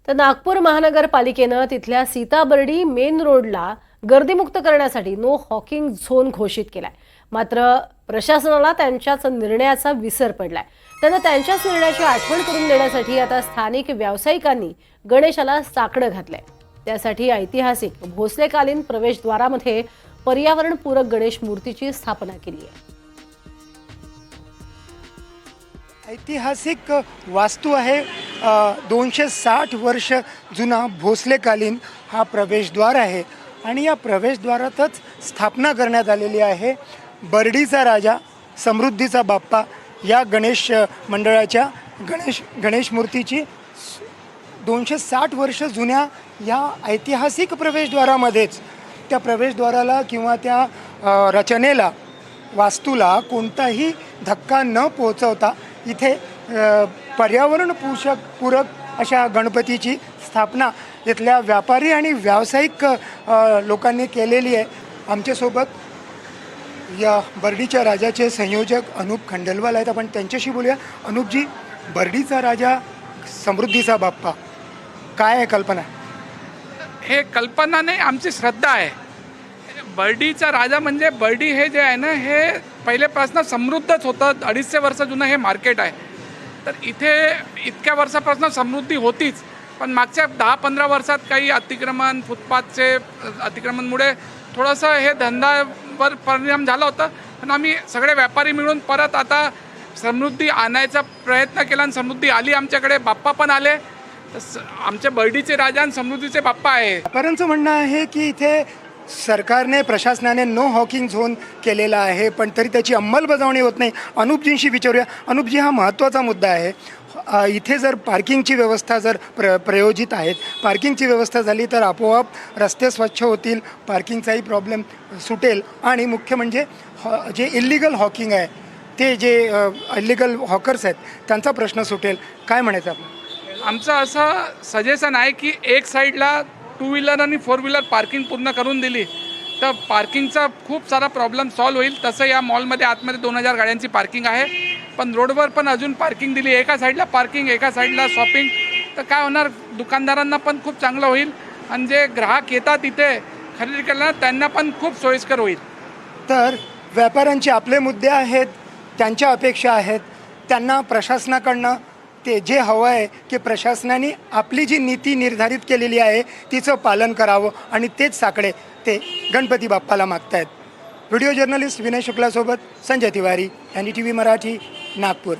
तर नागपूर महानगरपालिकेनं तिथल्या सीताबर्डी मेन रोडला गर्दीमुक्त करण्यासाठी नो हॉकिंग झोन घोषित केलाय। मात्र प्रशासनाला त्यांच्याच निर्णयाचा विसर पडलाय। त्यांना त्यांच्याच निर्णयाची आठवण करून देण्यासाठी आता स्थानिक व्यावसायिकांनी गणेशाला साकडं घातलंय। त्यासाठी ऐतिहासिक भोसलेकालीन प्रवेशद्वारामध्ये पर्यावरणपूरक गणेश मूर्तीची स्थापना केली आहे। ऐतिहासिक वास्तू आहे। 260 वर्ष जुना भोसलेकालीन हा प्रवेशद्वार आहे आणि या प्रवेशद्वारातच स्थापना करण्यात आलेली आहे बर्डीचा राजा समृद्धीचा बाप्पा या गणेश मंडळाच्या गणेश मूर्तीची। 260 वर्ष जुन्या या ऐतिहासिक प्रवेशद्वारामध्येच त्या प्रवेशद्वाराला किंवा त्या रचनेला वास्तूला कोणताही धक्का न पोहोचवता इथे पर्यावरण पूरक अशा गणपतीची स्थापना इथल्या व्यापारी आणि व्यावसायिक लोकांनी केलेली आहे। आमच्यासोबत या बर्डीच्या राजाचे संयोजक अनूप खंडेलवाल आहेत, आपण त्यांच्याशी बोलूया। अनूपजी, बर्डीचा राजा समृद्धीचा बाप्पा काय आहे कल्पना? हे कल्पना नाही, आमची श्रद्धा आहे। बर्डीचा राजा म्हणजे बर्डी हे जे आहे ना, हे पहिल्यापासून समृद्धच होतं। 250 वर्ष जुनं हे मार्केट आहे। तर इथे इतक्या वर्षापासून समृद्धी होतीच, पण मागच्या 10-15 वर्षात काही अतिक्रमण फुटपाथचे अतिक्रमणमुळे थोडंसं हे धंद्यावर परिणाम झाला होता। पण आम्ही सगळे व्यापारी मिळून परत आता समृद्धी आणायचा प्रयत्न केला आणि समृद्धी आली आमच्याकडे। बाप्पा पण आले। आमच्या बर्डीचे राजा आणि समृद्धीचे बाप्पा आहे। व्यापाऱ्यांचं म्हणणं आहे की इथे सरकारने प्रशासनाने नो हॉकिंग झोन केलेला आहे, पण तरी त्याची अंमलबजावणी होत नाही। अनुपजींशी विचारूया। अनुपजी, हा महत्त्वाचा मुद्दा आहे। इथे जर पार्किंगची व्यवस्था जर प्रयोजित आहेत, पार्किंगची व्यवस्था झाली तर आपोआप रस्ते स्वच्छ होतील, पार्किंगचाही प्रॉब्लेम सुटेल आणि मुख्य म्हणजे जे इल्लिगल हॉकिंग आहे, ते जे इल्लिगल हॉकर्स आहेत त्यांचा प्रश्न सुटेल। काय म्हणायचं आपलं? आमचं असं सजेशन आहे की एक साईडला 2 व्हीलर आणि 4 व्हीलर पार्किंग पूर्ण करून दिली तर पार्किंगचा खूप सारा प्रॉब्लेम सॉल्व्ह होईल। तसं या मॉलमध्ये आतमध्ये 2000 गाड्यांची पार्किंग आहे, पण रोडवर पण अजून पार्किंग दिली, एका साईडला पार्किंग एका साईडला शॉपिंग, तर काय होणार, दुकानदारांना पण खूप चांगलं होईल आणि जे ग्राहक येतात इथे खरेदी करायला त्यांना पण खूप सोयीस्कर होईल। तर व्यापाऱ्यांचे आपले मुद्दे आहेत, त्यांच्या अपेक्षा आहेत, त्यांना प्रशासनाकडनं ते जे हवं आहे की प्रशासनाने आपली जी नीती निर्धारित केलेली आहे तिचं पालन करावं आणि तेच साकडे ते गणपती बाप्पाला मागतायत। व्हिडिओ जर्नलिस्ट विनय शुक्लासोबत संजय तिवारी, NDTV मराठी, नागपूर।